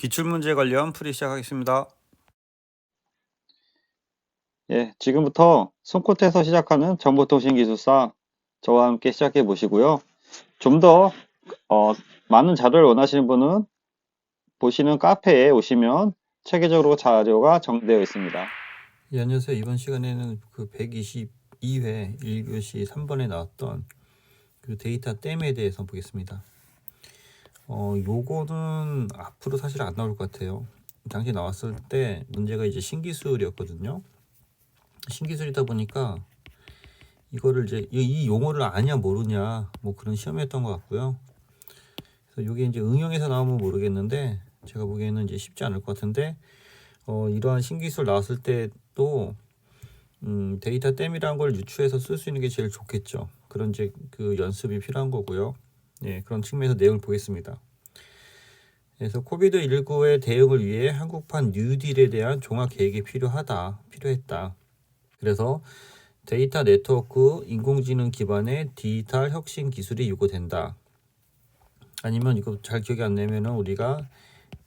기출문제 관련 풀이 시작하겠습니다. 예, 지금부터 손끝에서 시작하는 정보통신기술사 저와 함께 시작해 보시고요. 좀 더 많은 자료를 원하시는 분은 보시는 카페에 오시면 체계적으로 자료가 정리되어 있습니다. 예, 안녕하세요. 이번 시간에는 그 122회 1교시 3번에 나왔던 그 데이터 댐에 대해서 보겠습니다. 요거는 앞으로 사실 안 나올 것 같아요. 당시 나왔을 때 문제가 이제 신기술이었거든요. 신기술이다 보니까 이거를 이제 이 용어를 아냐 모르냐 뭐 그런 시험이었던 것 같고요. 그래서 이게 이제 응용해서 나오면 모르겠는데 제가 보기에는 이제 쉽지 않을 것 같은데 이러한 신기술 나왔을 때도 데이터 댐이라는 걸 유추해서 쓸 수 있는 게 제일 좋겠죠. 그런 이제 그 연습이 필요한 거고요. 예, 그런 측면에서 내용을 보겠습니다. 그래서 코비드19의 대응을 위해 한국판 뉴딜에 대한 종합 계획이 필요했다. 그래서 데이터 네트워크 인공지능 기반의 디지털 혁신 기술이 요구된다. 아니면 이거 잘 기억이 안 나면은 우리가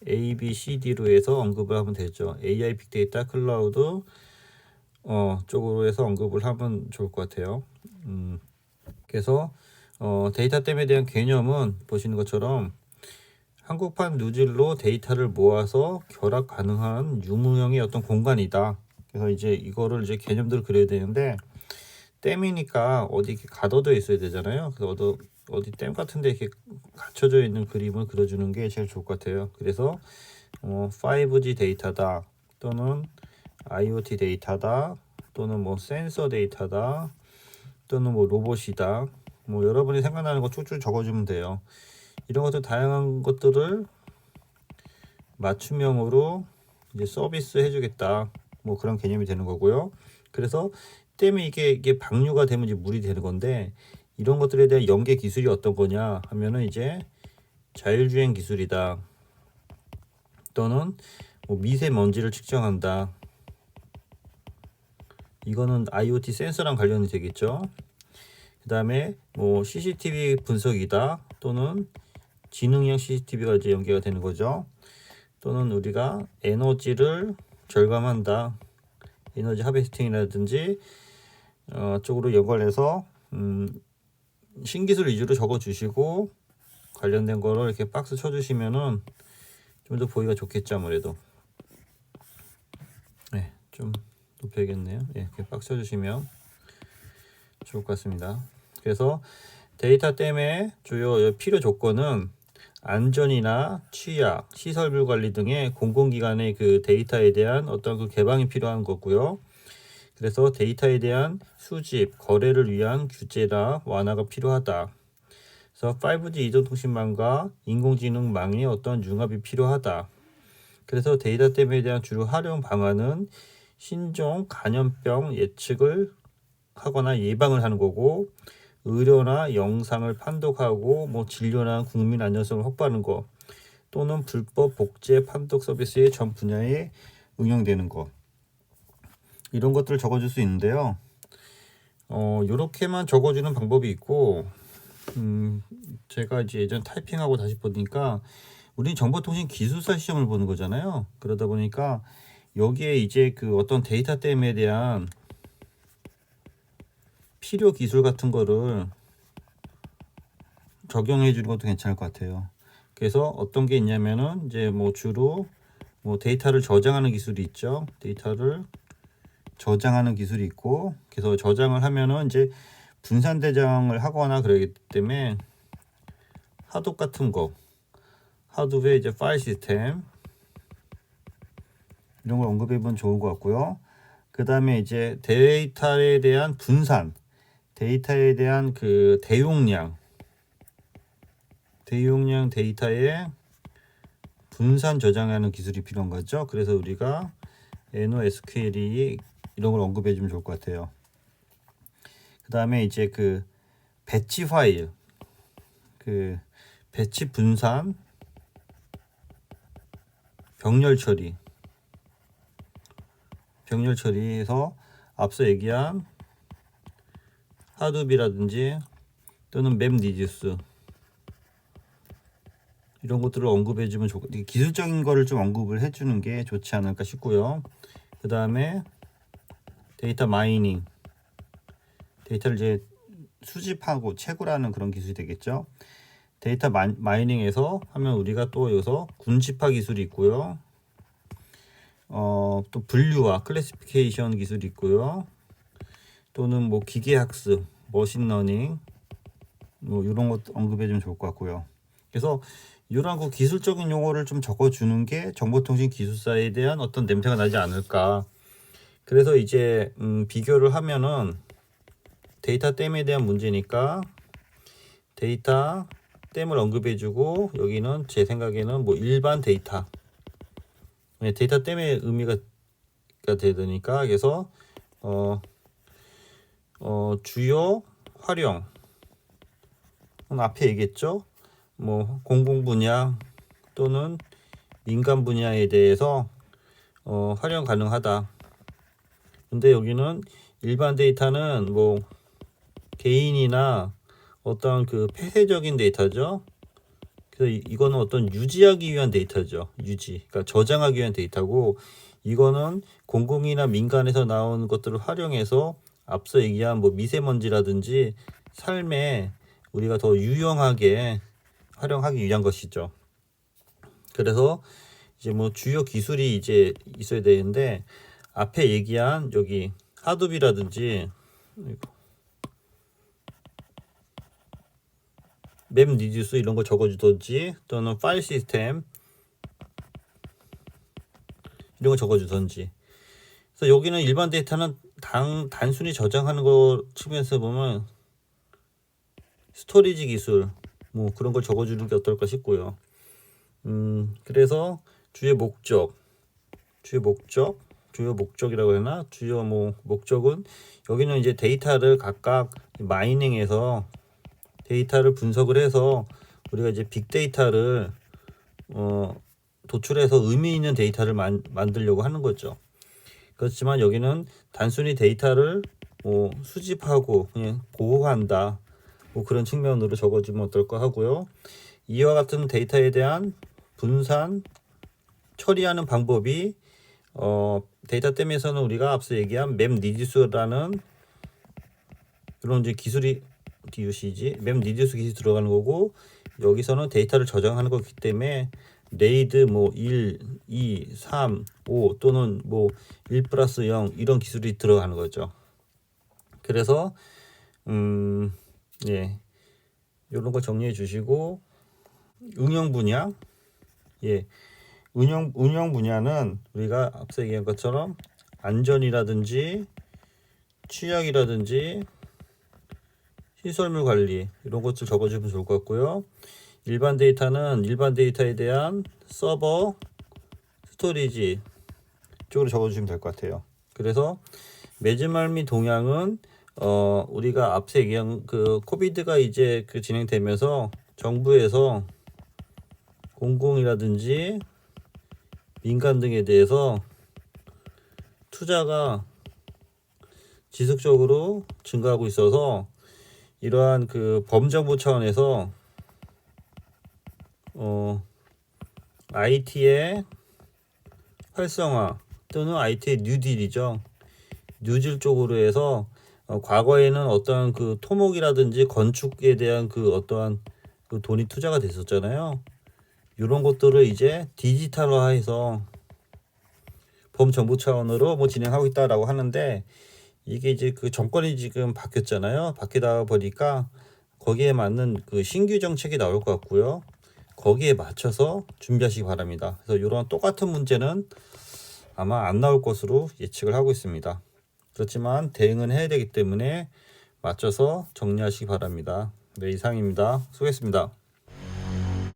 A, B, C, D로 해서 언급을 하면 되죠. AI, 빅데이터, 클라우드 쪽으로 해서 언급을 하면 좋을 것 같아요. 그래서 데이터 댐에 대한 개념은 보시는 것처럼 한국판 누질로 데이터를 모아서 결합 가능한 유무형의 어떤 공간이다. 그래서 이제 이거를 이제 개념들을 그려야 되는데 댐이니까 어디 이렇게 가둬져 있어야 되잖아요. 그래서 어디 댐 같은데 이렇게 갇혀져 있는 그림을 그려주는 게 제일 좋을 것 같아요. 그래서 5G 데이터다 또는 IoT 데이터다 또는 뭐 센서 데이터다 또는 뭐 로봇이다 뭐 여러분이 생각나는 거 쭉쭉 적어주면 돼요. 이런 것들 다양한 것들을 맞춤형으로 이제 서비스 해주겠다 뭐 그런 개념이 되는 거고요. 그래서 때문에 이게 방류가 되면 이제 물이 되는 건데 이런 것들에 대한 연계 기술이 어떤 거냐 하면은 이제 자율주행 기술이다 또는 뭐 미세먼지를 측정한다. 이거는 IoT 센서랑 관련이 되겠죠. 그 다음에 뭐 CCTV 분석이다 또는 지능형 CCTV가 이제 연계가 되는 거죠. 또는 우리가 에너지를 절감한다. 에너지 하베스팅이라든지 쪽으로 연관해서 신기술 위주로 적어주시고 관련된 거를 이렇게 박스 쳐주시면은 좀 더 보기가 좋겠죠. 아무래도 네, 좀 높여야겠네요. 예, 이렇게 박스 쳐주시면 좋을 것 같습니다. 그래서 데이터 댐의 주요 필요 조건은 안전이나 취약, 시설물 관리 등의 공공기관의 그 데이터에 대한 어떤 그 개방이 필요한 거고요. 그래서 데이터에 대한 수집, 거래를 위한 규제나 완화가 필요하다. 그래서 5G 이동통신망과 인공지능망의 어떤 융합이 필요하다. 그래서 데이터 댐에 대한 주요 활용 방안은 신종 감염병 예측을 하거나 예방을 하는 거고 의료나 영상을 판독하고 뭐 진료나 국민 안전성을 확보하는 거 또는 불법 복제 판독 서비스의 전 분야에 응용되는 거 이런 것들을 적어줄 수 있는데요. 요렇게만 적어주는 방법이 있고 제가 이제 예전 타이핑하고 다시 보니까 우리는 정보통신 기술사 시험을 보는 거잖아요. 그러다 보니까 여기에 이제 그 어떤 데이터 댐에 대한 필요 기술 같은 거를 적용해 주는 것도 괜찮을 것 같아요. 그래서 어떤 게 있냐면은 이제 뭐 주로 뭐 데이터를 저장하는 기술이 있죠. 데이터를 저장하는 기술이 있고 그래서 저장을 하면은 이제 분산 대장을 하거나 그러기 때문에 하둡 같은 거 하둡의 이제 파일 시스템 이런 걸 언급해 보면 좋을 것 같고요. 그 다음에 이제 데이터에 대한 분산 데이터에 대한 그 대용량 데이터의 분산 저장하는 기술이 필요한 거죠. 그래서 우리가 NoSQL이 이런 걸 언급해 주면 좋을 것 같아요. 그 다음에 이제 그 배치 파일, 그 배치 분산, 병렬 처리해서 앞서 얘기한 하둡이라든지 또는 맵 리듀스 이런 것들을 언급해 주면 좋고, 기술적인 거를 좀 언급을 해 주는 게 좋지 않을까 싶고요. 그 다음에 데이터 마이닝, 데이터를 이제 수집하고 채굴하는 그런 기술이 되겠죠. 데이터 마이닝에서 하면 우리가 또 여기서 군집화 기술이 있고요. 또 분류와 클래시피케이션 기술이 있고요. 또는 뭐 기계학습, 머신러닝, 뭐 이런 것 언급해 주면 좋을 것 같고요. 그래서 이런 그 기술적인 용어를 좀 적어주는 게 정보통신 기술사에 대한 어떤 냄새가 나지 않을까. 그래서 이제 비교를 하면은 데이터 댐에 대한 문제니까 데이터 댐을 언급해주고, 여기는 제 생각에는 뭐 일반 데이터, 데이터 댐의 의미가 되니까, 그래서 주요 활용 앞에 얘기했죠. 뭐 공공 분야 또는 민간 분야에 대해서 활용 가능하다. 근데 여기는 일반 데이터는 뭐 개인이나 어떤 그 폐쇄적인 데이터죠. 그래서 이거는 어떤 유지하기 위한 데이터죠. 그러니까 저장하기 위한 데이터고, 이거는 공공이나 민간에서 나온 것들을 활용해서 앞서 얘기한 뭐 미세먼지라든지 삶에 우리가 더 유용하게 활용하기 위한 것이죠. 그래서 이제 뭐 주요 기술이 이제 있어야 되는데, 앞에 얘기한 여기 하도비라든지 맵 리듀스 이런 거 적어주던지, 또는 파일 시스템 이런 거 적어주던지. 그래서 여기는 일반 데이터는 단순히 저장하는 거 측면에서 보면 스토리지 기술 뭐 그런 걸 적어주는 게 어떨까 싶고요. 그래서 주요 목적이라고 하나? 주요 뭐 목적은, 여기는 이제 데이터를 각각 마이닝해서 데이터를 분석을 해서 우리가 이제 빅데이터를 도출해서 의미 있는 데이터를 만들려고 하는 거죠. 그렇지만 여기는 단순히 데이터를 뭐 수집하고 그냥 보호한다, 뭐 그런 측면으로 적어주면 어떨까 하고요. 이와 같은 데이터에 대한 분산 처리하는 방법이 데이터 댐에서는 우리가 앞서 얘기한 맵 리듀스라는 이런 이제 기술이 맵 리듀스 기술이 들어가는 거고, 여기서는 데이터를 저장하는 거기 때문에 레이드 뭐 1, 2, 3, 5 또는 뭐 1 플러스 0 이런 기술이 들어가는 거죠. 그래서 예, 이런 거 정리해 주시고, 응용 분야, 운영 분야는 우리가 앞서 얘기한 것처럼 안전이라든지 취약이라든지 시설물 관리 이런 것들 적어주면 좋을 것 같고요. 일반 데이터는 일반 데이터에 대한 서버, 스토리지 쪽으로 적어주시면 될 것 같아요. 그래서 매즈말 및 동향은 우리가 앞서 얘기한 그 코비드가 이제 그 진행되면서 정부에서 공공이라든지 민간 등에 대해서 투자가 지속적으로 증가하고 있어서, 이러한 그 범정부 차원에서 IT의 활성화 또는 IT의 뉴딜이죠. 뉴딜 쪽으로 해서 과거에는 어떠한 그 토목이라든지 건축에 대한 그 어떠한 그 돈이 투자가 됐었잖아요. 이런 것들을 이제 디지털화해서 범정부 차원으로 뭐 진행하고 있다라고 하는데, 이게 이제 그 정권이 지금 바뀌었잖아요. 바뀌다 보니까 거기에 맞는 그 신규 정책이 나올 것 같고요. 거기에 맞춰서 준비하시기 바랍니다. 그래서 이런 똑같은 문제는 아마 안 나올 것으로 예측을 하고 있습니다. 그렇지만 대응은 해야 되기 때문에 맞춰서 정리하시기 바랍니다. 네, 이상입니다. 수고했습니다.